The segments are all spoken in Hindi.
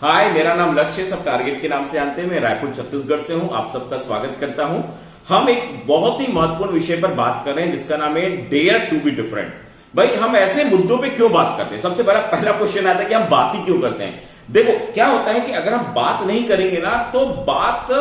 हाय, मेरा नाम लक्ष्य है। सब टारगेट के नाम से जानते हैं। मैं रायपुर छत्तीसगढ़ से हूं। आप सबका स्वागत करता हूं। हम एक बहुत ही महत्वपूर्ण विषय पर बात कर रहे हैं जिसका नाम है डेयर टू बी डिफरेंट। भाई, हम ऐसे मुद्दों पे क्यों बात करते हैं? सबसे बड़ा पहला क्वेश्चन आता है कि हम बात ही क्यों करते हैं। देखो, क्या होता है कि अगर हम बात नहीं करेंगे ना तो बात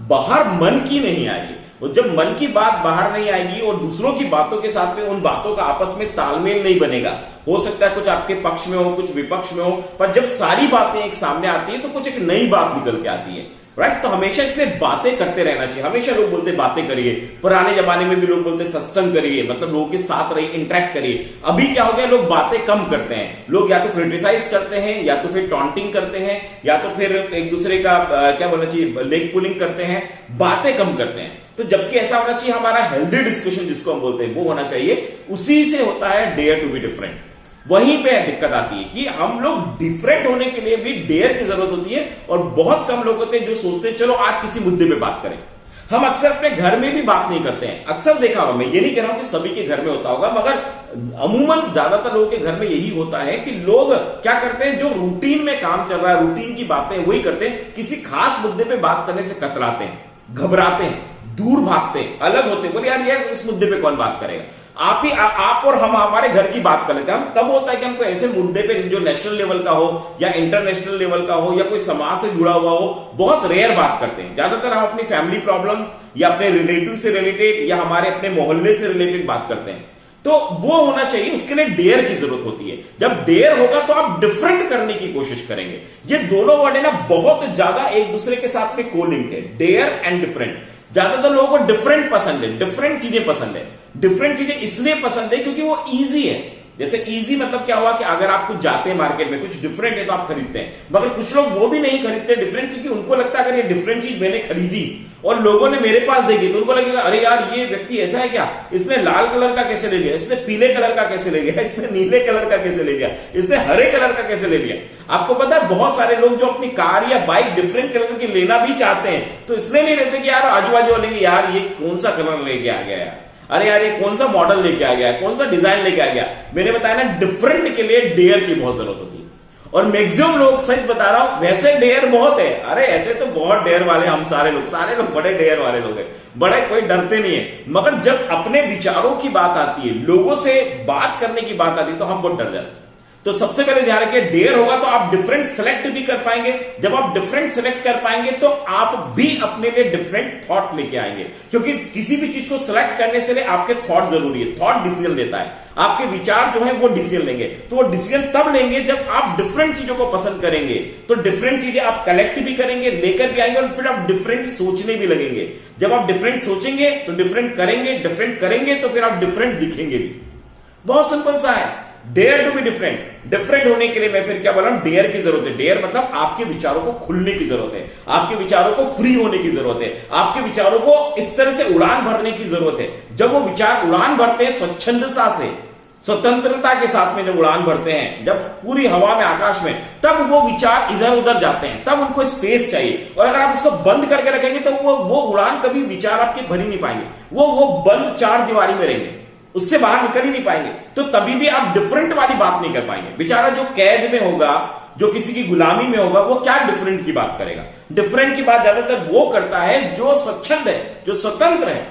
बाहर मन की नहीं आएगी। और जब मन की बात बाहर नहीं आएगी और दूसरों की बातों के साथ में उन बातों का आपस में तालमेल नहीं बनेगा, हो सकता है कुछ आपके पक्ष में हो, कुछ विपक्ष में हो, पर जब सारी बातें एक सामने आती है तो कुछ एक नई बात निकल के आती है। राइट? तो हमेशा इसलिए बातें करते रहना चाहिए। हमेशा लोग बोलते बातें करिए। पुराने जमाने में भी लोग बोलते सत्संग करिए, मतलब लोगों के साथ रहिए, इंटरेक्ट करिए। अभी क्या हो गया, लोग बातें कम करते हैं। लोग या तो क्रिटिसाइज करते हैं, या तो फिर टॉन्टिंग करते हैं, या तो फिर एक दूसरे का क्या बोलना चाहिए, लेग पुलिंग करते हैं, बातें कम करते हैं। तो जबकि ऐसा होना चाहिए, हमारा हेल्दी डिस्कशन जिसको हम बोलते हैं वो होना चाहिए। उसी से होता है डेयर टू बी डिफरेंट। वहीं पे दिक्कत आती है कि हम लोग डिफरेंट होने के लिए भी डेयर की जरूरत होती है, और बहुत कम लोग होते हैं जो सोचते हैं चलो आज किसी मुद्दे पे बात करें। हम अक्सर अपने घर में भी बात नहीं करते हैं। अक्सर देखा होगा, मैं ये नहीं कह रहा हूं कि सभी के घर में होता होगा, मगर अमूमन ज्यादातर लोगों के घर में यही होता है कि लोग क्या करते हैं, जो रूटीन में काम चल रहा है, रूटीन की बातें वही करते हैं। किसी खास मुद्दे पे बात करने से कतराते हैं, घबराते हैं, दूर भागते हैं, अलग होते हैं। बोले यार ये इस मुद्दे पे कौन बात करेगा। आप और हम हमारे घर की बात कर लेते हैं। हम कब होता है कि हमको ऐसे मुद्दे पे जो नेशनल लेवल का हो या इंटरनेशनल लेवल का हो या कोई समाज से जुड़ा हुआ हो, बहुत रेयर बात करते हैं। ज्यादातर हम अपनी फैमिली प्रॉब्लम या अपने रिलेटिव से रिलेटेड या हमारे अपने मोहल्ले से रिलेटेड बात करते हैं। तो वो होना चाहिए, उसके लिए डेयर की जरूरत होती है। जब डेयर होगा तो आप डिफरेंट करने की कोशिश करेंगे। ये दोनों वर्ड है ना, बहुत ज्यादा एक दूसरे के साथ में कोलिंक है, डेयर एंड डिफरेंट। ज्यादातर लोगों को डिफरेंट पसंद है, डिफरेंट चीजें पसंद है। डिफरेंट चीजें इसलिए पसंद है क्योंकि वो इजी है। जैसे इजी मतलब क्या हुआ कि अगर आप कुछ जाते हैं मार्केट में, कुछ डिफरेंट है तो आप खरीदते हैं। मगर कुछ लोग वो भी नहीं खरीदते डिफरेंट, क्योंकि उनको लगता है अगर ये डिफरेंट चीज मैंने खरीदी और लोगों ने मेरे पास देखी तो उनको लगेगा अरे यार ये व्यक्ति ऐसा है क्या, इसने लाल कलर का कैसे ले लिया, इसने पीले कलर का कैसे ले लिया, इसने नीले कलर का कैसे ले लिया, इसने हरे कलर का कैसे ले लिया। आपको पता है बहुत सारे लोग जो अपनी कार या बाइक डिफरेंट कलर की लेना भी चाहते हैं तो इसलिए नहीं लेते कि यार आजू बाजू वाले यार ये कौन सा कलर लेके आ गया यार, अरे यार ये कौन सा मॉडल लेके आ गया, कौन सा डिजाइन लेके आ गया। मैंने बताया ना, डिफरेंट के लिए डेयर की बहुत जरूरत होती है। और मैक्सिमम लोग, सच बता रहा हूं, वैसे डेयर बहुत है। अरे ऐसे तो बहुत डेयर वाले हम सारे लोग बड़े डेयर वाले लोग हैं, बड़े कोई डरते नहीं है। मगर जब अपने विचारों की बात आती है, लोगों से बात करने की बात आती है तो हम बहुत डर जाते हैं। तो सबसे पहले ध्यान रखिए, डेयर होगा तो आप डिफरेंट सेलेक्ट भी कर पाएंगे। जब आप डिफरेंट सेलेक्ट कर पाएंगे तो आप भी अपने लिए डिफरेंट थॉट लेके आएंगे, क्योंकि किसी भी चीज को सिलेक्ट करने से आपके थॉट जरूरी है। थॉट डिसीजन लेता है, आपके विचार जो है वो डिसीजन लेंगे। तो वो डिसीजन तब लेंगे जब आप डिफरेंट चीजों को पसंद करेंगे। तो डिफरेंट चीजें आप कलेक्ट भी करेंगे, लेकर भी आएंगे, और फिर आप डिफरेंट सोचने भी लगेंगे। जब आप डिफरेंट सोचेंगे तो डिफरेंट करेंगे तो फिर आप डिफरेंट दिखेंगे भी। बहुत सिंपल सा है, dare to be different. Different होने के लिए मैं फिर क्या बोल रहा हूं, डेयर की जरूरत है। डेयर मतलब आपके विचारों को खुलने की जरूरत है, आपके विचारों को फ्री होने की जरूरत है, आपके विचारों को इस तरह से उड़ान भरने की जरूरत है। जब वो विचार उड़ान भरते हैं स्वच्छंदता से, स्वतंत्रता के साथ में जब उड़ान भरते हैं, जब पूरी हवा में, आकाश में, तब वो विचार इधर उधर जाते हैं, तब उनको स्पेस चाहिए। और अगर आप उसको बंद करके रखेंगे तो वो उड़ान कभी विचार आपके भर ही नहीं पाएंगे। वो बंद चार दीवारी में रहेंगे, उससे बाहर निकल ही नहीं पाएंगे। तो तभी भी आप डिफरेंट वाली बात नहीं कर पाएंगे। बेचारा जो कैद में होगा, जो किसी की गुलामी में होगा, वो क्या डिफरेंट की बात करेगा। डिफरेंट की बात ज्यादातर वो करता है जो स्वच्छंद है, जो स्वतंत्र है।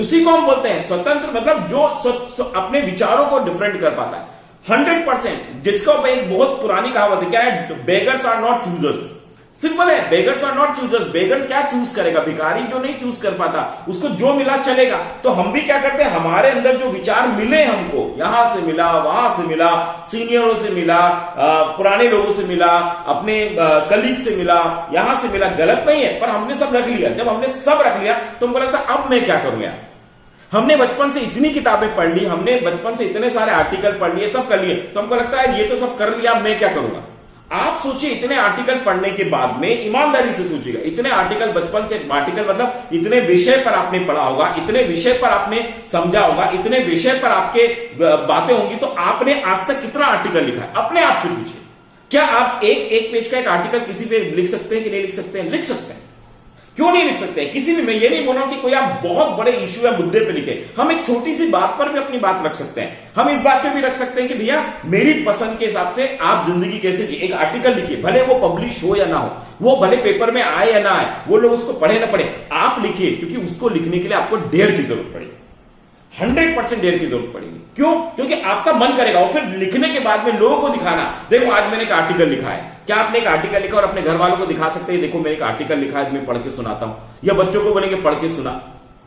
उसी को हम बोलते हैं स्वतंत्र, मतलब जो अपने विचारों को डिफरेंट कर पाता है 100%। जिसको एक बहुत पुरानी कहावत है, क्या है, beggars are not choosers. Simple है, beggars are not choosers. Beggar क्या चूज करेगा, भिखारी जो नहीं चूज कर पाता, उसको जो मिला चलेगा। तो हम भी क्या करते हैं, हमारे अंदर जो विचार मिले हमको, यहां से मिला, वहां से मिला, सीनियरों से मिला, पुराने लोगों से मिला, अपने कलीग से मिला, यहां से मिला, गलत नहीं है, पर हमने सब रख लिया। जब हमने सब रख लिया तो हमको लगता अब मैं क्या करूं यार। हमने बचपन से इतनी किताबें पढ़ ली, हमने बचपन से इतने सारे आर्टिकल पढ़ लिए, सब कर लिए, तो हमको लगता है ये तो सब कर लिया, मैं क्या करूंगा। आप सोचिए, इतने आर्टिकल पढ़ने के बाद में ईमानदारी से सोचिएगा, इतने आर्टिकल बचपन से, आर्टिकल मतलब इतने विषय पर आपने पढ़ा होगा, इतने विषय पर आपने समझा होगा, इतने विषय पर आपके बातें होंगी, तो आपने आज तक कितना आर्टिकल लिखा है, अपने आप से पूछिए। क्या आप एक पेज का एक आर्टिकल किसी पे लिख सकते हैं कि नहीं लिख सकते हैं? लिख सकते हैं। क्यों नहीं लिख सकते हैं? किसी भी, मैं ये नहीं बोल रहा हूं कि कोई आप बहुत बड़े इश्यू या मुद्दे पे लिखे, हम एक छोटी सी बात पर भी अपनी बात रख सकते हैं। हम इस बात पे भी रख सकते हैं कि भैया मेरी पसंद के हिसाब से आप जिंदगी कैसे जी। एक आर्टिकल लिखिए, भले वो पब्लिश हो या ना हो, वो भले पेपर में आए या ना आए, वो लोग उसको पढ़े ना पढ़े, आप लिखिए, क्योंकि उसको लिखने के लिए आपको डेयर की जरूरत पड़ेगी, 100% डेयर की जरूरत पड़ेगी। क्यों? क्योंकि आपका मन करेगा, और फिर लिखने के बाद में लोगों को दिखाना, देखो आज मैंने एक आर्टिकल लिखा है। क्या आपने एक आर्टिकल लिखा और अपने घर वालों को दिखा सकते हैं, देखो मैंने एक आर्टिकल लिखा है, मैं पढ़ के सुनाता हूं, या बच्चों को बोलेंगे पढ़ के सुना?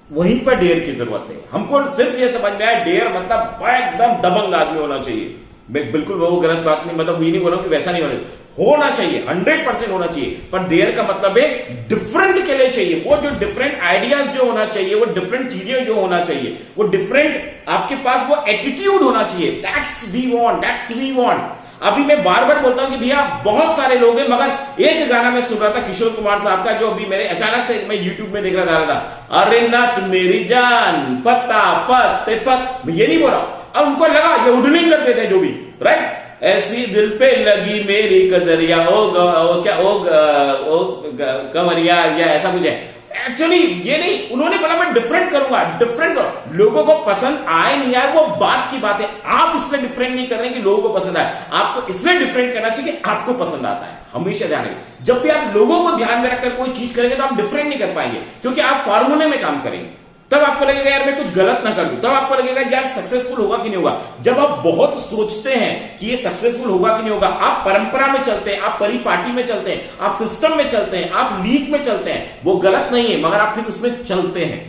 वहीं पर डेयर की जरूरत है। हमको सिर्फ ये समझ में आया, डेयर मतलब एकदम दबंग आदमी होना चाहिए। बिल्कुल वो गलत बात नहीं, मतलब ये नहीं बोला कि वैसा नहीं होना चाहिए, 100% होना चाहिए, पर डेयर का मतलब है डिफरेंट के लिए चाहिए। वो जो डिफरेंट आइडियाज जो होना चाहिए, वो डिफरेंट चीजें जो होना चाहिए, वो डिफरेंट आपके पास वो एटीट्यूड होना चाहिए। That's we want. अभी मैं बार बार बोलता हूं कि भैया बहुत सारे लोग हैं, मगर एक गाना मैं सुन रहा था किशोर कुमार साहब का, जो अभी मेरे अचानक से मैं यूट्यूब में देख रहा था, अरे नाच मेरी जान फटाफट फत, मैं ये नहीं बोल रहा, अब उनको लगा ये उडलिंग करते थे जो भी, राइट? ऐसी दिल पे लगी मेरी कजरिया, कमरिया, या ऐसा कुछ है। एक्चुअली ये नहीं, उन्होंने बोला मैं डिफरेंट करूंगा, डिफरेंट करो, लोगों को पसंद आए नहीं आए वो बात की बात है। आप इसमें डिफरेंट नहीं कर रहे कि लोगों को पसंद आए, आपको इसमें डिफरेंट करना चाहिए कि आपको पसंद आता है। हमेशा ध्यान रखिए, जब भी आप लोगों को ध्यान में रखकर कोई चीज करेंगे तो आप डिफरेंट नहीं कर पाएंगे, क्योंकि आप फार्मूले में काम करेंगे। तब आपको लगेगा यार मैं कुछ गलत ना कर दूं, तब आपको लगेगा यार सक्सेसफुल होगा कि नहीं होगा। जब आप बहुत सोचते हैं कि ये सक्सेसफुल होगा कि नहीं होगा, आप परंपरा में चलते हैं, आप परिपाटी में चलते हैं, आप सिस्टम में चलते हैं, आप लीग में चलते हैं, वो गलत नहीं है, मगर आप फिर उसमें चलते हैं,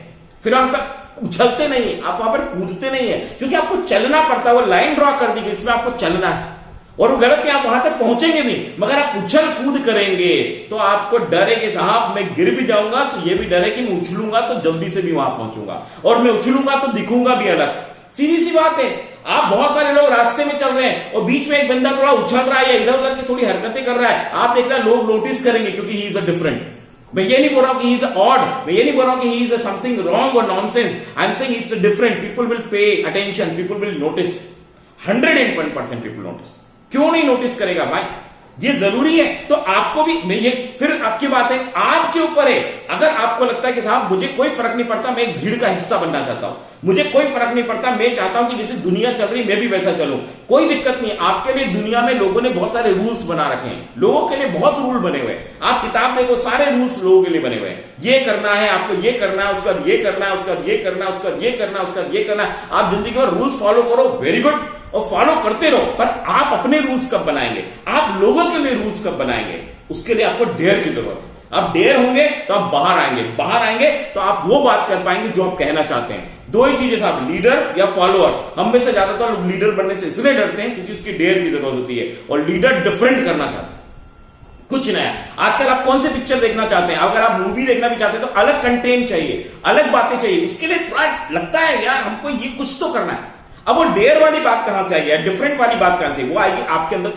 फिर आप उछलते नहीं है, आप वहां पर कूदते नहीं है, क्योंकि आपको चलना पड़ता है। वो लाइन ड्रॉ कर दी गई, इसमें आपको चलना है, और वो गलत नहीं, आप वहां तक पहुंचेंगे भी, मगर आप उछल कूद करेंगे तो आपको डर है कि साहब मैं गिर भी जाऊंगा तो ये भी डर है कि मैं उछलूंगा तो जल्दी से भी वहां पहुंचूंगा, और मैं उछलूंगा तो दिखूंगा भी अलग। सीधी सी बात है। आप बहुत सारे लोग रास्ते में चल रहे हैं और बीच में एक बंदा थोड़ा उछल रहा है या इधर उधर की थोड़ी हरकतें कर रहा है, आप देख रहे हैं लोग नोटिस करेंगे, क्योंकि ही इज अ डिफरेंट। मैं ये नहीं बोल रहा हूं कि ही इज ऑड, मैं ये नहीं बोल रहा हूं कि ही इज समथिंग रॉन्ग और nonsense, I am saying it's different. People will pay attention, people will notice, 101% people notice. क्यों नहीं नोटिस करेगा भाई, ये जरूरी है। तो आपको भी, मैं ये फिर आपकी बात है, आपके ऊपर है। अगर आपको लगता है कि साहब मुझे कोई फर्क नहीं पड़ता, मैं एक भीड़ का हिस्सा बनना चाहता हूं, मुझे कोई फर्क नहीं पड़ता, मैं चाहता हूं कि जैसे दुनिया चल रही मैं भी वैसा चलूं, कोई दिक्कत नहीं। आपके लिए दुनिया में लोगों ने बहुत सारे रूल्स बना रखे हैं, लोगों के लिए बहुत रूल बने हुए हैं। आप किताब देखो, सारे रूल्स लोगों के लिए बने हुए हैं। ये करना है आपको, ये करना है, उसके बाद ये करना है, उसके बाद ये करना है, उसके बाद ये करना है, उसके बाद ये करना है। आप जिंदगी में रूल्स फॉलो करो, वेरी गुड, और फॉलो करते रहो, पर आप अपने रूल्स कब बनाएंगे, आप लोगों के लिए रूल्स कब बनाएंगे, उसके लिए आपको डेयर की जरूरत है। आप डेयर होंगे तो आप बाहर आएंगे, बाहर आएंगे तो आप वो बात कर पाएंगे जो आप कहना चाहते हैं। दो ही चीजें साहब, लीडर या फॉलोअर। हम में से ज्यादातर लोग लीडर बनने से इसलिए डरते हैं क्योंकि उसकी डेयर की जरूरत होती है, और लीडर डिफरेंट करना चाहते हैं, कुछ नया। आजकल आप कौन से पिक्चर देखना चाहते हैं, अगर आप मूवी देखना भी चाहते हैं तो अलग कंटेंट चाहिए, अलग बातें चाहिए, उसके लिए थोड़ा लगता है यार हमको ये कुछ तो करना है। अब वो डेयर वाली बात कहां से आई है, डिफरेंट वाली बात कहां से, वो आएगी आपके अंदर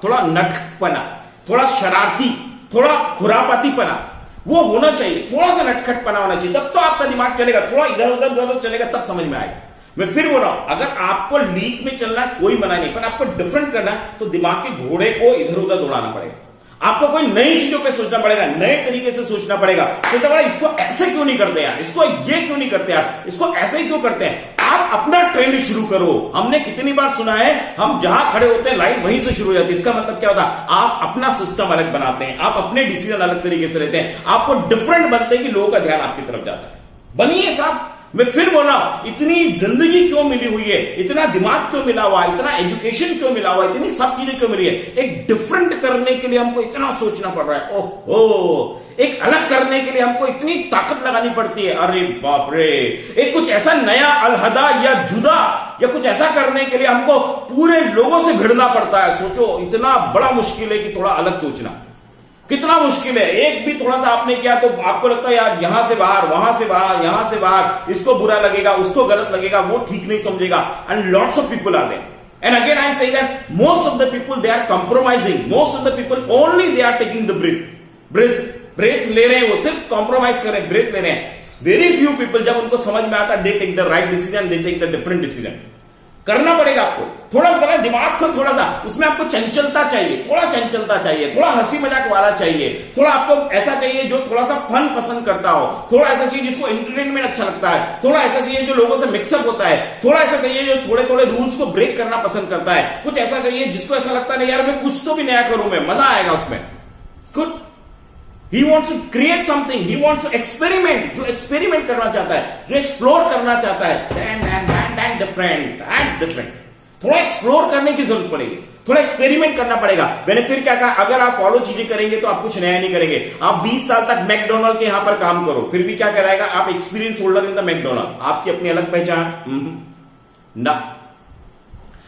थोड़ा नटखटपना, थोड़ा शरारती, थोड़ा खुरापातीपना, वो होना चाहिए, थोड़ा सा नटखटपना होना चाहिए, तब तो आपका दिमाग चलेगा, थोड़ा इधर उधर चलेगा, तब समझ में आएगा। मैं फिर बोल रहा हूं, अगर आपको लीक में चलना कोई मना नहीं, पर आपको डिफरेंट करना तो दिमाग के घोड़े को इधर उधर दौड़ाना पड़ेगा। आपको कोई नई चीजों पे सोचना पड़ेगा, नए तरीके से सोचना पड़ेगा। सोचना पड़ेगा इसको ऐसे क्यों नहीं करते यार, इसको ये क्यों नहीं करते यार, इसको ऐसे ही क्यों करते हैं। आप अपना ट्रेंड शुरू करो। हमने कितनी बार सुना है, हम जहां खड़े होते हैं लाइन वहीं से शुरू हो जाती है। इसका मतलब क्या होता है, आप अपना सिस्टम अलग बनाते हैं, आप अपने डिसीजन अलग तरीके से लेते हैं, आपको डिफरेंट बनते हैं कि लोगों का ध्यान आपकी तरफ जाता है। बनिए साहब। मैं फिर बोला, इतनी जिंदगी क्यों मिली हुई है, इतना दिमाग क्यों मिला हुआ, इतना एजुकेशन क्यों मिला हुआ, इतनी सब चीजें क्यों मिली है, एक डिफरेंट करने के लिए हमको इतना सोचना पड़ रहा है। ओहो, एक अलग करने के लिए हमको इतनी ताकत लगानी पड़ती है। अरे बाप रे, एक कुछ ऐसा नया, अलहदा या जुदा, या कुछ ऐसा करने के लिए हमको पूरे लोगों से भिड़ना पड़ता है। सोचो, इतना बड़ा मुश्किल है कि थोड़ा अलग सोचना कितना मुश्किल है। एक भी थोड़ा सा आपने किया तो आपको लगता है यार यहां से बाहर, वहां से बाहर, यहां से बाहर, इसको बुरा लगेगा, उसको गलत लगेगा, वो ठीक नहीं समझेगा। And lots of people are there, and again I am saying that most of the people they are compromising, most of the people only they are taking the breath ले रहे हैं, वो सिर्फ कॉम्प्रोमाइज कर रहे हैं, ब्रेथ ले रहे हैं। वेरी फ्यू पीपल, जब उनको समझ में आता, they take the right decision, they take the different decision. करना पड़ेगा आपको। थोड़ा सा दिमाग को थोड़ा सा उसमें आपको चंचलता चाहिए, थोड़ा चंचलता चाहिए, थोड़ा हंसी मजाक वाला चाहिए, थोड़ा आपको ऐसा चाहिए जो थोड़ा सा फन पसंद करता हो, थोड़ा ऐसा चाहिए जिसको एंटरटेनमेंट अच्छा लगता है, थोड़ा ऐसा चाहिए जो लोगों से मिक्सअप होता है, थोड़ा ऐसा चाहिए जो थोड़े थोड़े रूल्स को ब्रेक करना पसंद करता है, कुछ ऐसा चाहिए जिसको ऐसा लगता है यार मैं कुछ तो भी नया करूं, मैं मजा आएगा उसमें। Good. He wants to create something, he wants to experiment, जो एक्सपेरिमेंट करना चाहता है, जो एक्सप्लोर करना चाहता है, डिफरेंट। थोड़ा एक्सप्लोर करने की जरूरत पड़ेगी, थोड़ा एक्सपेरिमेंट करना पड़ेगा। मैंने फिर क्या कहा, अगर आप फॉलो चीजें करेंगे तो आप कुछ नया नहीं करेंगे। आप 20 साल तक मैकडोनल्ड के यहां पर काम करो, फिर भी क्या कराएगा, आप experience holder in the McDonald, आपकी अपनी अलग पहचान ना।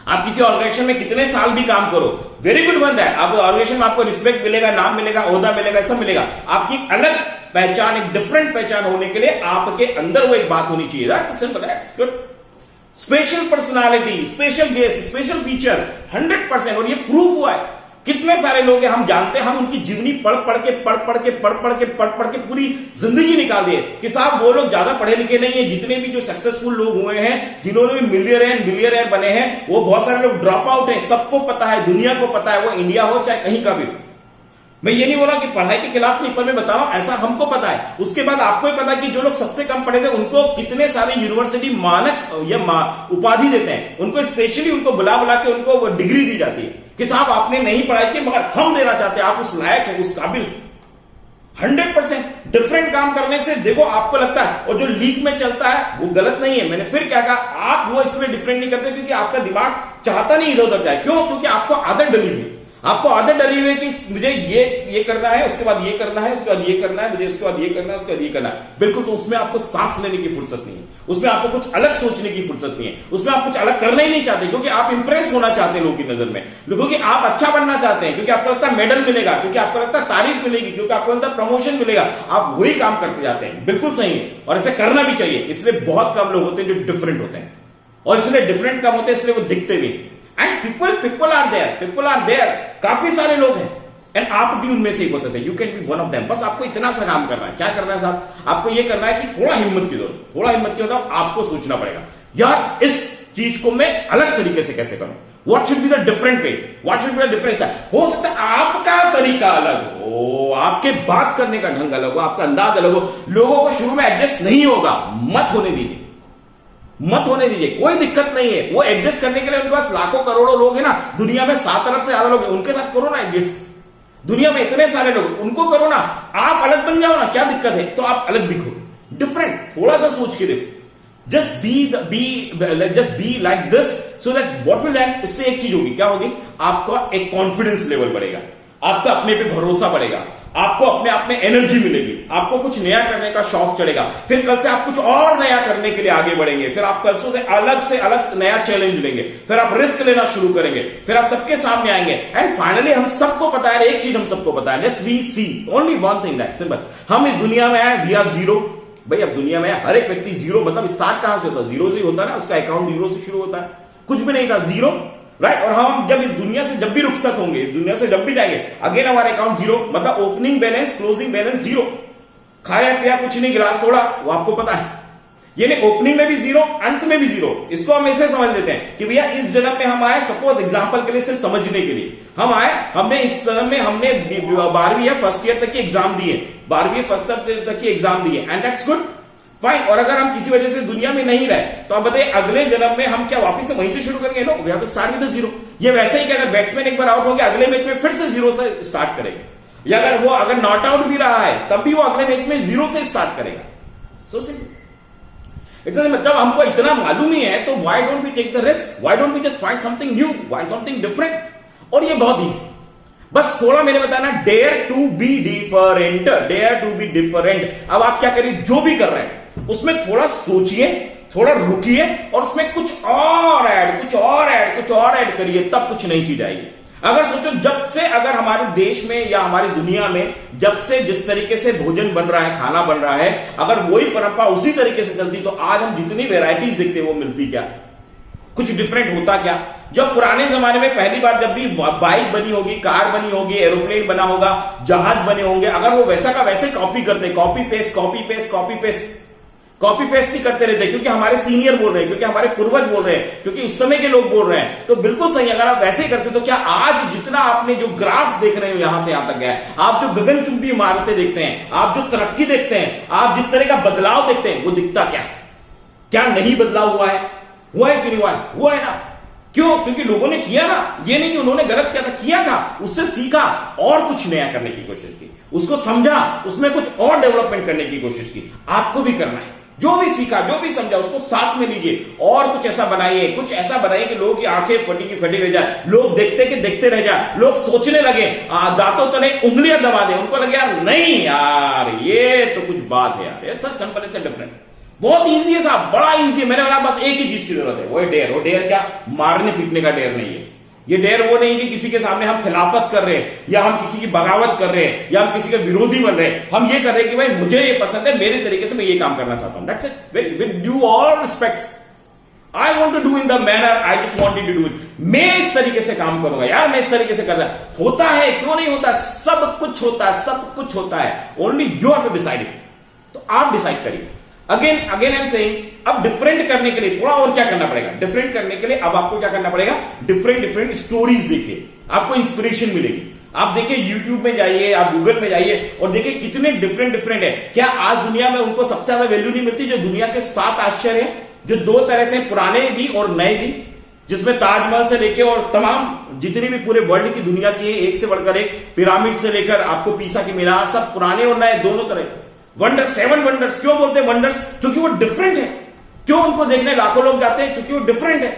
आप किसी ऑर्गेनाइजेशन में कितने साल भी काम करो, वेरी गुड बंदा है, आप ऑर्गेनाइजेशन में आपको रिस्पेक्ट मिलेगा, नाम मिलेगा, ओहदा मिलेगा, सब मिलेगा। आपकी अलग पहचान, एक डिफरेंट पहचान होने के लिए आपके अंदर वो एक बात होनी चाहिए, that's simple, that's good. Special personality, special guest, special feature 100%, और ये प्रूफ हुआ है। कितने सारे लोग हैं हम जानते हैं, हम उनकी जीवनी पढ़ पढ़ के पूरी जिंदगी निकाल दिए कि साहब वो लोग ज्यादा पढ़े लिखे नहीं है। जितने भी जो सक्सेसफुल लोग हुए हैं, जिन्होंने भी मिलियनेयर बने हैं, वो बहुत सारे लोग ड्रॉप आउट हैं। सबको पता है, दुनिया को पता है, वो इंडिया हो चाहे कहीं का भी। मैं ये नहीं बोला कि पढ़ाई के खिलाफ नहीं, पर मैं बता रहा हूं ऐसा हमको पता है। उसके बाद आपको ही पता है कि जो लोग सबसे कम पढ़े थे उनको कितने सारे यूनिवर्सिटी मानक या उपाधि देते हैं, उनको स्पेशली उनको बुला बुला के उनको डिग्री दी जाती है कि साहब आपने नहीं पढ़ाई थी मगर हम देना चाहते हैं, आप उस लायक है, उस काबिल। 100% डिफरेंट काम करने से देखो आपको लगता है, और जो लीग में चलता है वो गलत नहीं है। मैंने फिर क्या कहा, आप वो इसमें डिफरेंट नहीं करते क्योंकि आपका दिमाग चाहता नहीं इधर उधर जाए। क्यों? क्योंकि आपको आदत डली हुई, आपको आदत डली हुई है कि मुझे ये करना है, उसके बाद ये करना है, उसके बाद ये करना है, मुझे उसके बाद ये करना है, उसके बाद ये करना है। बिल्कुल, तो उसमें आपको सांस लेने की फुर्सत नहीं है, उसमें आपको कुछ अलग सोचने की फुर्सत नहीं है, उसमें आप कुछ अलग करना ही नहीं चाहते क्योंकि आप इंप्रेस होना चाहते हैं लोगों की नजर में, क्योंकि आप अच्छा बनना चाहते हैं, क्योंकि आपको लगता है मेडल मिलेगा, क्योंकि आपको लगता है तारीफ मिलेगी, क्योंकि आपको लगता है प्रमोशन मिलेगा। आप वही काम करते जाते हैं। बिल्कुल सही है, और ऐसे करना भी चाहिए। इसलिए बहुत कम लोग होते हैं जो डिफरेंट होते हैं, और इसलिए डिफरेंट कम होते हैं, इसलिए वो दिखते भी। एंड पीपल आर देयर, काफी सारे लोग हैं, एंड आप भी उनमें से एक हो सकते हैं। You can be one of them. बस आपको इतना सा काम करना है। क्या करना है साहब? आपको ये करना है कि थोड़ा हिम्मत की जरूरत, थोड़ा हिम्मत की मतलब आपको सोचना पड़ेगा, यार इस चीज को मैं अलग तरीके से कैसे करूं, what should be the different way, what should be the difference. हो सकता है आपका तरीका अलग हो, आपके बात करने का ढंग अलग हो, आपका अंदाज अलग हो, लोगों को शुरू में एडजस्ट नहीं होगा, मत होने दीजिए, मत होने दीजिए, कोई दिक्कत नहीं है। वो एडजस्ट करने के लिए उनके पास लाखों करोड़ों लोग हैं ना, दुनिया में 7 अरब से ज्यादा लोग हैं, उनके साथ करो ना एडजस्ट। दुनिया में इतने सारे लोग, उनको करो ना, आप अलग बन जाओ ना, क्या दिक्कत है? तो आप अलग दिखो, डिफरेंट, थोड़ा सा सोच के देखो। Just be like this so that what will happen, उससे एक चीज होगी, क्या होगी? आपका एक कॉन्फिडेंस लेवल बढ़ेगा, आपका अपने पे भरोसा बढ़ेगा, आपको अपने आप में एनर्जी मिलेगी, आपको कुछ नया करने का शौक चढ़ेगा। फिर कल से आप कुछ और नया करने के लिए आगे बढ़ेंगे, फिर आप कल से अलग नया चैलेंज लेंगे, फिर आप रिस्क लेना शुरू करेंगे, फिर आप सबके सामने आएंगे। एंड फाइनली हम सबको पता है, एक चीज हम सबको पता है, let's we see only one thing, that simple. हम इस दुनिया में आए, वी आर जीरो। भाई अब दुनिया में हर एक व्यक्ति जीरो, मतलब स्टार्ट कहां से होता है? जीरो से होता है ना, उसका अकाउंट जीरो से शुरू होता है, कुछ भी नहीं था, जीरो, राइट। और हम जब इस दुनिया से जब भी रुखसत होंगे, इस दुनिया से जब भी जाएंगे, अगेन हमारा अकाउंट जीरो, मतलब opening balance, closing balance zero. खाया पिया कुछ नहीं, गिलास तोड़ा, वो आपको पता है, ये नहीं, ओपनिंग में भी जीरो, अंत में भी जीरो। इसको हम ऐसे समझ लेते हैं कि भैया इस जन्म में हम आए, सपोज एग्जांपल के लिए, सिर्फ समझने के लिए हम आए, हमने इस जन्म में हमने 12वीं या फर्स्ट ईयर तक की एग्जाम दिए, 12वीं फर्स्ट ईयर तक की एग्जाम दिए, एंड दैट्स गुड, फाइन। और अगर हम किसी वजह से दुनिया में नहीं रहे, तो आप बताइए अगले जन्म में हम क्या वापस से वहीं से शुरू करेंगे? No, we have to start with zero. ये वैसे ही कि अगर बैट्समैन एक बार आउट हो गया, अगले मैच में फिर से जीरो से स्टार्ट करेगा, या अगर नॉट आउट भी रहा है तब भी वो अगले मैच में जीरो से स्टार्ट करेगा। So simple. इट्स मतलब हमको इतना मालूम ही है, तो why don't we take the risk, why don't we just find something new, find something different. और ये बहुत ईजी, बस थोड़ा मैंने बताना, dare to be different, dare to be different. अब आप क्या करिए, जो भी कर रहे हैं उसमें थोड़ा सोचिए, थोड़ा रुकिए, और उसमें कुछ और ऐड करिए, तब कुछ नई चीज आएगी। अगर सोचो, जब से अगर हमारे देश में या हमारी दुनिया में जब से जिस तरीके से भोजन बन रहा है, खाना बन रहा है, अगर वही परंपरा उसी तरीके से चलती, तो आज हम जितनी वेराइटीज देखते हैं वो मिलती क्या? कुछ डिफरेंट होता क्या? जब पुराने जमाने में पहली बार जब भी बाइक बनी होगी, कार बनी होगी, एरोप्लेन बना होगा, जहाज बने होंगे, अगर वो वैसा का वैसे कॉपी करते, कॉपी पेस्ट, कॉपी पेस्ट नहीं करते रहते क्योंकि हमारे सीनियर बोल रहे हैं, क्योंकि हमारे पूर्वज बोल रहे हैं, क्योंकि उस समय के लोग बोल रहे हैं। तो बिल्कुल सही, अगर आप वैसे ही करते तो क्या आज जितना आपने जो ग्राफ देख रहे हो यहां से यहां तक गया, आप जो गगनचुंबी इमारतें देखते हैं, आप जो तरक्की देखते हैं, आप जिस तरह का बदलाव देखते हैं, वो दिखता क्या नहीं बदलाव हुआ है? हुआ है कि नहीं हुआ है? हुआ है ना। क्यों? क्योंकि लोगों ने किया ना। ये नहीं कि उन्होंने गलत किया था, उससे सीखा और कुछ नया करने की कोशिश की, उसको समझा, उसमें कुछ और डेवलपमेंट करने की कोशिश की। आपको भी करना है। जो भी सीखा, जो भी समझा, उसको साथ में लीजिए और कुछ ऐसा बनाइए, कुछ ऐसा बनाइए कि लोगों की आंखें फटी की फटी रह जाए, लोग देखते कि देखते रह जाए, लोग सोचने लगे, दांतों तले उंगलियां दबा दे, उनको लगे यार नहीं यार ये तो कुछ बात है यार, इट्स सिंपल, इट्स डिफरेंट। बहुत इजी है साहब, बड़ा इजी है। मैंने बोला बस एक ही चीज की जरूरत है, वो है डेयर। वो डेयर क्या? मारने पीटने का डेयर नहीं है। ये डेयर वो नहीं कि किसी के सामने हम खिलाफत कर रहे हैं या हम किसी की बगावत कर रहे हैं या हम किसी के विरोधी बन रहे हैं। हम ये कर रहे हैं कि भाई मुझे ये पसंद है, मेरे तरीके से मैं ये काम करना चाहता हूं। That's it, with due all respects. I want to do in the manner I just wanted to do it. मैं इस तरीके से काम करूंगा यार, मैं इस तरीके से कर रहा होता है, क्यों नहीं होता? सब कुछ होता है, सब कुछ होता है। Only you have to decide it. तो आप डिसाइड करिए। अगेन आई एम सेइंग, अब डिफरेंट करने के लिए थोड़ा और क्या करना पड़ेगा? डिफरेंट करने के लिए अब आपको क्या करना पड़ेगा? डिफरेंट स्टोरीज देखिए, आपको इंस्पिरेशन मिलेगी। आप देखिए यूट्यूब में जाइए, आप गूगल में जाइए और देखिए कितने डिफरेंट है। क्या आज दुनिया में उनको सबसे ज्यादा वैल्यू नहीं मिलती जो दुनिया के 7 आश्चर्य हैं, जो 2 तरह से पुराने भी और नए भी, जिसमें ताजमहल से लेके और तमाम जितनी भी पूरे वर्ल्ड की दुनिया की है, एक से बढ़कर एक, पिरामिड से लेकर आपको पीसा की मीनार, सब पुराने और नए दोनों तरह। Wonder, 7 wonders. क्यों बोलते हैं वंडर्स? क्योंकि वो डिफरेंट है। क्यों उनको देखने लाखों लोग जाते हैं? क्योंकि वो डिफरेंट है।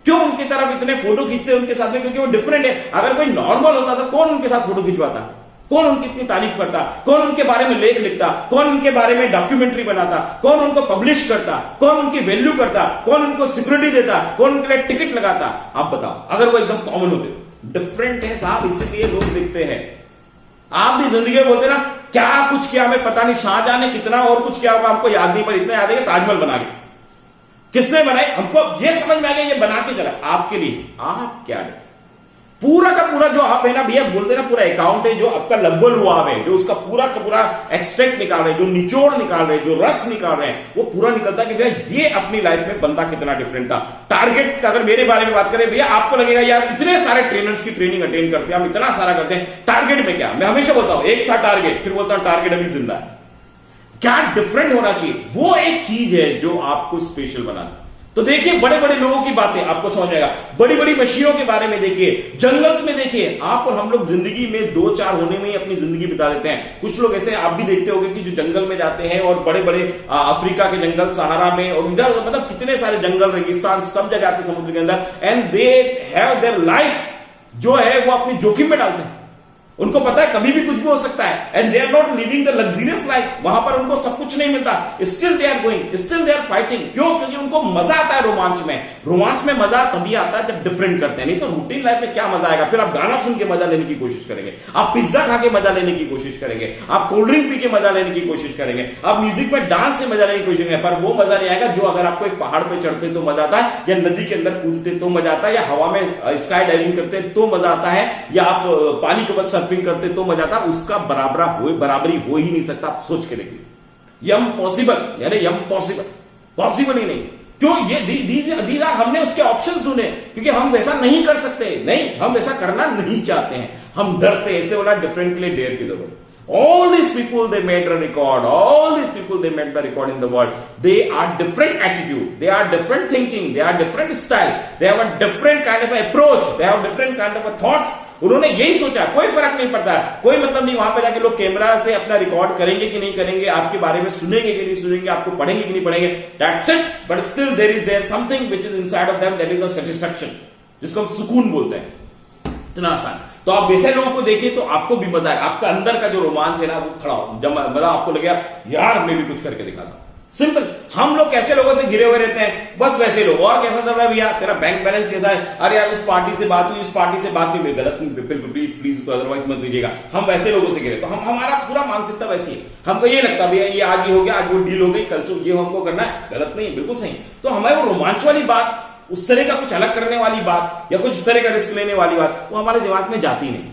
क्यों उनकी तरफ इतने फोटो खींचते हैं उनके साथ में? क्योंकि वो डिफरेंट है। अगर कोई नॉर्मल होता तो कौन उनके साथ फोटो खिंचवाता? कौन उनकी इतनी तारीफ करता? कौन उनके बारे में लेख लिखता? कौन उनके बारे में डॉक्यूमेंट्री बनाता? कौन उनको पब्लिश करता? कौन उनकी वैल्यू करता? कौन उनको सिक्योरिटी देता? कौन उनके लिए टिकट लगाता? आप बताओ, अगर वो एकदम कॉमन होते। डिफरेंट है साहब, इसलिए लोग देखते हैं। आप भी जिंदगी में बोलते ना क्या कुछ किया, हमें पता नहीं, शाहजहां ने कितना और कुछ किया होगा, हमको याद नहीं, पर इतना याद है कि ताजमहल बना के किसने बनाए, हमको ये समझ में आ गया, ये बना के चला। आपके लिए आप क्या है? पूरा का पूरा जो आप है ना भैया, बोलते ना पूरा अकाउंट है, जो आपका लब्बल हुआ है, जो उसका पूरा का पूरा एक्सट्रैक्ट निकाल रहे हैं, जो निचोड़ निकाल रहे हैं, जो रस निकाल रहे हैं, वो पूरा निकलता है कि भैया ये अपनी लाइफ में बंदा कितना डिफरेंट था। टारगेट का अगर मेरे बारे में बात करें भैया, आपको लगेगा यार इतने सारे ट्रेनर्स की ट्रेनिंग अटेंड करते हैं, हम इतना सारा करते हैं, टारगेट में क्या? मैं हमेशा बोलता हूं एक था टारगेट, फिर बोलता हूं टारगेट अभी जिंदा है। क्या डिफरेंट होना चाहिए, वो एक चीज है जो आपको स्पेशल बनाती। तो देखिए बड़े बड़े लोगों की बातें आपको समझ आएगा, बड़ी बड़ी मशीनों के बारे में देखिए, जंगल्स में देखिए। आप और हम लोग जिंदगी में 2-4 होने में ही अपनी जिंदगी बिता देते हैं। कुछ लोग ऐसे आप भी देखते होंगे कि जो जंगल में जाते हैं और बड़े बड़े अफ्रीका के जंगल, सहारा में और इधर मतलब कितने सारे जंगल, रेगिस्तान, सब जगह आते समुद्र के अंदर, and they have their life जो है वो अपनी जोखिम में डालते हैं। उनको पता है कभी भी कुछ भी हो सकता है, and they are not living the luxurious life. वहां पर उनको सब कुछ नहीं मिलता, still they are going, still they are fighting. क्यों? क्योंकि उनको मजा आता है रोमांच में। रोमांच में मजा तभी आता है जब डिफरेंट करते हैं, नहीं तो रूटीन लाइफ में क्या मजा आएगा? फिर आप गाना सुन के मजा लेने की कोशिश करेंगे, आप पिज्जा खा के मजा लेने की कोशिश करेंगे, आप कोल्ड ड्रिंक पी के मजा लेने की कोशिश करेंगे, आप म्यूजिक में डांस से मजा लेने की कोशिश करेंगे, पर वो मजा नहीं आएगा जो अगर आपको एक पहाड़ पर चढ़ते तो मजा आता है, या नदी के अंदर कूदते तो मजा आता है, या हवा में स्काई डाइविंग करते तो मजा आता है, या आप पानी के ऊपर सर्फिंग करते तो मजा, उसका बराबरी हो ही नहीं सकता। आप सोच के देखिए, यम पॉसिबल, यानी यम पॉसिबल ही नहीं। क्यों? ये दीज आर, हमने उसके ऑप्शंस ढूंढे, क्योंकि हम वैसा नहीं कर सकते, नहीं हम वैसा करना नहीं चाहते हैं, हम डरते हैं। इससे बोला डिफरेंट के लिए डेयर की जरूरत। All these people, they made a record. All these people, they made the record in the world. They are different attitude. They are different thinking. They are different style. They have a different kind of approach. They have different kind of thoughts. उन्होंने यही सोचा, कोई फर्क नहीं पड़ता, कोई मतलब नहीं वहां पे जाके लोग कैमरा से अपना रिकॉर्ड करेंगे कि नहीं करेंगे, आपके बारे में सुनेंगे कि नहीं सुनेंगे, आपको पढ़ेंगे कि नहीं पढ़ेंगे, that's it. But still there something which is inside of them, that is a satisfaction, जिसको हम सुकून बोलते हैं। इतना आसान। तो आप वैसे लोगों को देखिए तो आपको भी मजा है, आपका अंदर का जो रोमांच है ना वो खड़ा हो, जब मजा आपको लगेगा यार मैं भी कुछ करके दिखाता। सिंपल। हम लोग कैसे लोगों से घिरे हुए रहते हैं, बस वैसे लोग। और कैसा चल रहा है भैया, तेरा बैंक बैलेंस कैसा है, अरे यार उस पार्टी से बात हुई, उस पार्टी से बात हुई, गलत बिल्कुल, प्लीज उसको अदरवाइज मत लीजिएगा। हम वैसे लोगों से घिरे, तो हम हमारा पूरा मानसिकता वैसी है। हमको ये लगता भैया ये आज ये हो गया, आज वो डील हो गई, कल से ये हमको करना है, गलत नहीं, बिल्कुल सही। तो हमें वो रोमांच वाली बात, उस तरह का कुछ अलग करने वाली बात, या कुछ इस तरह का रिस्क लेने वाली बात, वो हमारे दिमाग में जाती नहीं,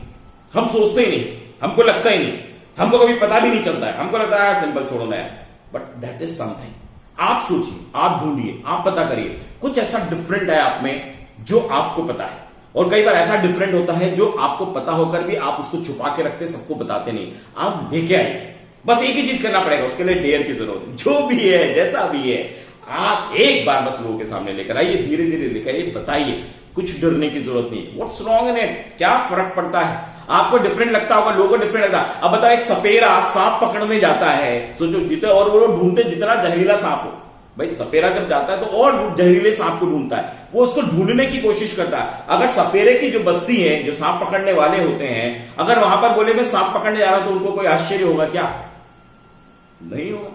हम सोचते ही नहीं, हमको लगता ही नहीं, हमको कभी पता भी नहीं चलता है, हमको लगता है सिंपल छोड़ो ना यार। बट दैट इज समथिंग, आप सोचिए, आप ढूंढिए, आप पता करिए कुछ ऐसा डिफरेंट है आप में जो आपको पता है। और कई बार ऐसा डिफरेंट होता है जो आपको पता होकर भी आप उसको छुपा के रखते, सबको बताते नहीं। आप लेके आइए, बस एक ही चीज करना पड़ेगा, उसके लिए डेयर की जरूरत है। जो भी है, जैसा भी है, आप एक बार बस लोगों के सामने लेकर आइए, धीरे धीरे लेकर आइए, बताइए। कुछ डरने की जरूरत नहीं। What's wrong in it? क्या फर्क पड़ता है? आपको डिफरेंट लगता होगा, लोगों को डिफरेंट लगता है। अब बताओ, एक सपेरा सांप पकड़ने जाता है, सोचो जितना, और वो ढूंढते जितना जहरीला सांप हो। भाई सपेरा जब जाता है तो और जहरीले सांप को ढूंढता है, वो उसको ढूंढने की कोशिश करता है। अगर सपेरे की जो बस्ती है, जो सांप पकड़ने वाले होते हैं, अगर वहां पर बोले मैं सांप पकड़ने जा रहा हूं, तो उनको कोई आश्चर्य होगा क्या? नहीं होगा।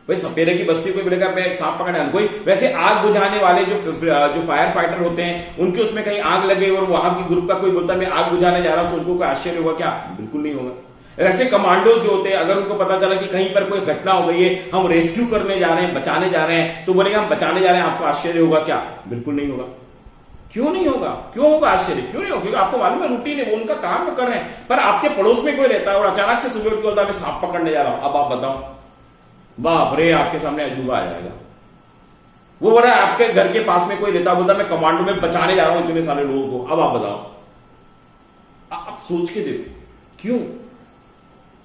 भाई सपेरे की बस्ती कोई बोलेगा मैं सांप पकड़ने आ, कोई वैसे आग बुझाने वाले जो फायर फाइटर होते हैं, उनके उसमें कहीं आग लगे और वहां की ग्रुप का कोई बोलता है मैं आग बुझाने जा रहा हूं, तो उनको कोई आश्चर्य होगा क्या? बिल्कुल नहीं होगा। ऐसे कमांडो जो होते हैं, अगर उनको पता चला कि कहीं पर कोई घटना हो गई है, हम रेस्क्यू करने जा रहे हैं, बचाने जा रहे हैं, तो बोलेगा हम बचाने जा रहे हैं, आपको आश्चर्य होगा क्या? बिल्कुल नहीं होगा। क्यों नहीं होगा? क्यों होगा आश्चर्य? क्यों नहीं होगा? क्योंकि आपको मालूम है रूटीन है, वो उनका काम वो कर रहे हैं। पर आपके पड़ोस में कोई रहता है और अचानक से सुबह उठ के बोलता है मैं सांप पकड़ने जा रहा हूं, अब आप बताओ, बाप रे, आपके सामने अजूबा आ जाएगा। वो बोल रहा है आपके घर के पास में कोई रहता, बोलता मैं कमांडो में बचाने जा रहा हूं इतने सारे लोगों को, अब आप बताओ। आप सोच के देखो,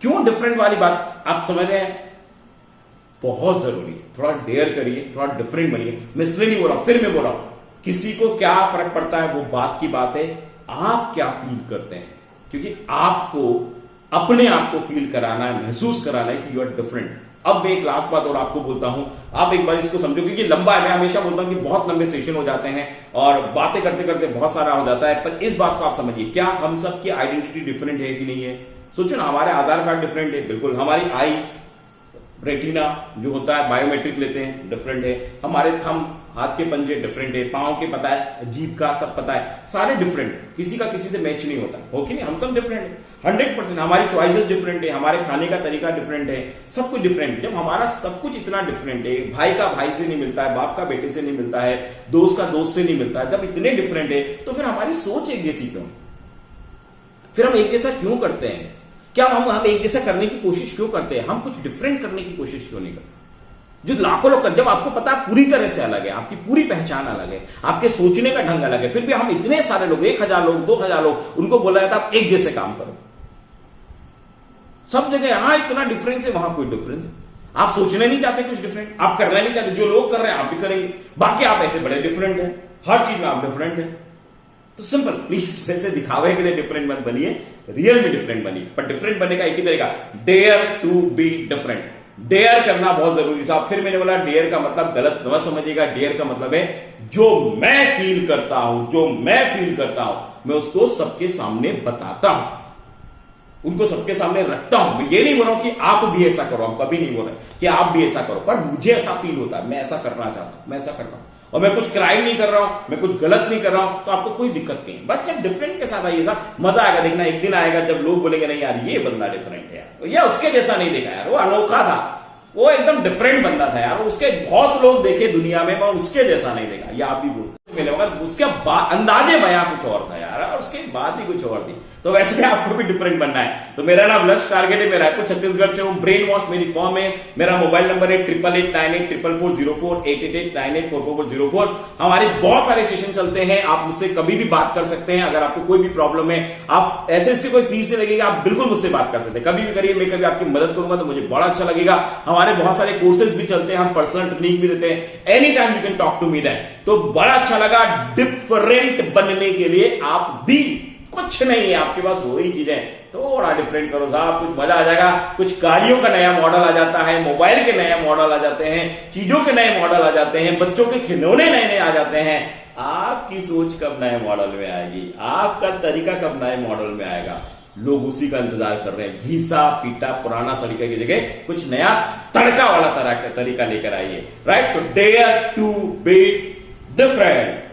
क्यों डिफरेंट वाली बात आप समझ रहे हैं? बहुत जरूरी है, थोड़ा डेयर करिए, थोड़ा डिफरेंट बनिए। मैं इसलिए नहीं बोल रहा हूं, फिर मैं बोल रहा हूं, किसी को क्या फर्क पड़ता है वो बात की बात है, आप क्या फील करते हैं। क्योंकि आपको अपने आप को फील कराना है, महसूस कराना है कि यू आर डिफरेंट। अब मैं एक लास्ट बात और आपको बोलता हूं, आप एक बार इसको समझो, क्योंकि लंबा है। मैं हमेशा बोलता हूं कि बहुत लंबे सेशन हो जाते हैं और बातें करते करते बहुत सारा हो जाता है, पर इस बात को आप समझिए, क्या हम सब की आइडेंटिटी डिफरेंट है कि नहीं है? सोचो ना, हमारे आधार कार्ड डिफरेंट है, बिल्कुल। हमारी आई रेटिना जो होता है, बायोमेट्रिक लेते हैं, डिफरेंट है। हमारे थंब, हाथ के पंजे डिफरेंट है, पांव के पता है, जीभ का सब पता है, सारे डिफरेंट। किसी का किसी से मैच नहीं होता, हो कि नहीं? हम सब डिफरेंट है 100%। हमारी चॉइसेस डिफरेंट है, हमारे खाने का तरीका डिफरेंट है, सब कुछ डिफरेंट। जब हमारा सब कुछ इतना डिफरेंट है, भाई का भाई से नहीं मिलता है, बाप का बेटे से नहीं मिलता है, दोस्त का दोस्त से नहीं मिलता है, जब इतने डिफरेंट है, तो फिर हमारी सोच एक जैसी क्यों? फिर हम एक जैसा क्यों करते हैं? क्या हम एक जैसा करने की कोशिश क्यों करते हैं? हम कुछ डिफरेंट करने की कोशिश क्यों नहीं करते? जो लाखों लोग, जब आपको पता है पूरी तरह से अलग है, आपकी पूरी पहचान अलग है, आपके सोचने का ढंग अलग है, फिर भी हम इतने सारे लोग, 1000 लोग, 2000 लोग, उनको बोला जाता है आप एक जैसे काम करो। सब जगह यहां इतना डिफरेंस है, वहां कोई डिफरेंस है। आप सोचने नहीं चाहते कुछ डिफरेंट, आप करना नहीं चाहते, जो लोग कर रहे हैं आप भी करेंगे, बाकी आप ऐसे बड़े डिफरेंट हैं, हर चीज में आप डिफरेंट हैं। तो सिंपल, प्लीज वैसे दिखावे के लिए डिफरेंट मत बनिए, रियल में डिफरेंट बनिए। पर डिफरेंट बनने का एक ही तरीका, dare to be different. Dare करना बहुत जरूरी है। फिर मैंने बोला डेयर का मतलब गलत मत समझिएगा। डेयर का मतलब है जो मैं फील करता हूं, जो मैं फील करता हूं, मैं उसको सबके सामने बताता हूं, उनको सबके सामने रखता हूं। मैं ये नहीं बोल रहा हूं कि आप भी ऐसा करो, हम कभी नहीं बोल रहे कि आप भी ऐसा करो, पर मुझे ऐसा फील होता है, मैं ऐसा करना चाहता हूं, मैं ऐसा कर रहा हूं, और मैं कुछ क्राइम नहीं कर रहा हूं, मैं कुछ गलत नहीं कर रहा हूं, तो आपको कोई दिक्कत नहीं है। बस जब डिफरेंट के साथ आइए, मजा आएगा। देखना एक दिन आएगा जब लोग बोलेंगे नहीं यार ये बंदा डिफरेंट है यार, या उसके जैसा नहीं देखा यार, वो अनोखा था, वो एकदम डिफरेंट बंदा था यार, उसके बहुत लोग देखे दुनिया में, मैं उसके जैसा नहीं देखा। या आप भी बोलते मिले, मगर उसके बाद अंदाजे बयां कुछ और था यार, और उसके बाद ही कुछ और थी। तो वैसे आपको भी डिफरेंट बनना है। तो मेरा नाम लक्ष्य टारगेट है, मैं रायपुर छत्तीसगढ़ से हूं। ब्रेन वॉश मेरी फॉर्म है। मेरा मोबाइल नंबर है 8889844404 8889844404। हमारे बहुत सारे सेशन चलते हैं, आप मुझसे कभी भी बात कर सकते हैं। अगर आपको कोई भी प्रॉब्लम है, आप ऐसे इसकी कोई फीस नहीं लगेगी, आप बिल्कुल मुझसे बात कर सकते हैं, कभी भी करिए। मैं कभी आपकी मदद करूंगा तो मुझे बड़ा अच्छा लगेगा। हमारे बहुत सारे कोर्सेज भी चलते हैं, हम पर्सनल ट्रेनिंग भी देते हैं। Any time you can talk to me that. तो बड़ा अच्छा लगा। डिफरेंट बनने के लिए आप भी, कुछ नहीं है आपके पास, वही चीजें थोड़ा डिफरेंट करो साहब, कुछ मजा आ जाएगा। कुछ गाड़ियों का नया मॉडल आ जाता है, मोबाइल के नए मॉडल आ जाते हैं, चीजों के नए मॉडल आ जाते हैं, बच्चों के खिलौने नए नए आ जाते हैं। आपकी सोच कब नए मॉडल में आएगी, आपका तरीका कब नए मॉडल में आएगा? लोग उसी का इंतजार कर रहे हैं। घीसा पीटा पुराना तरीके की जगह कुछ नया तड़का वाला तरीका लेकर आइए। राइट? तो डेयर टू बी डिफरेंट।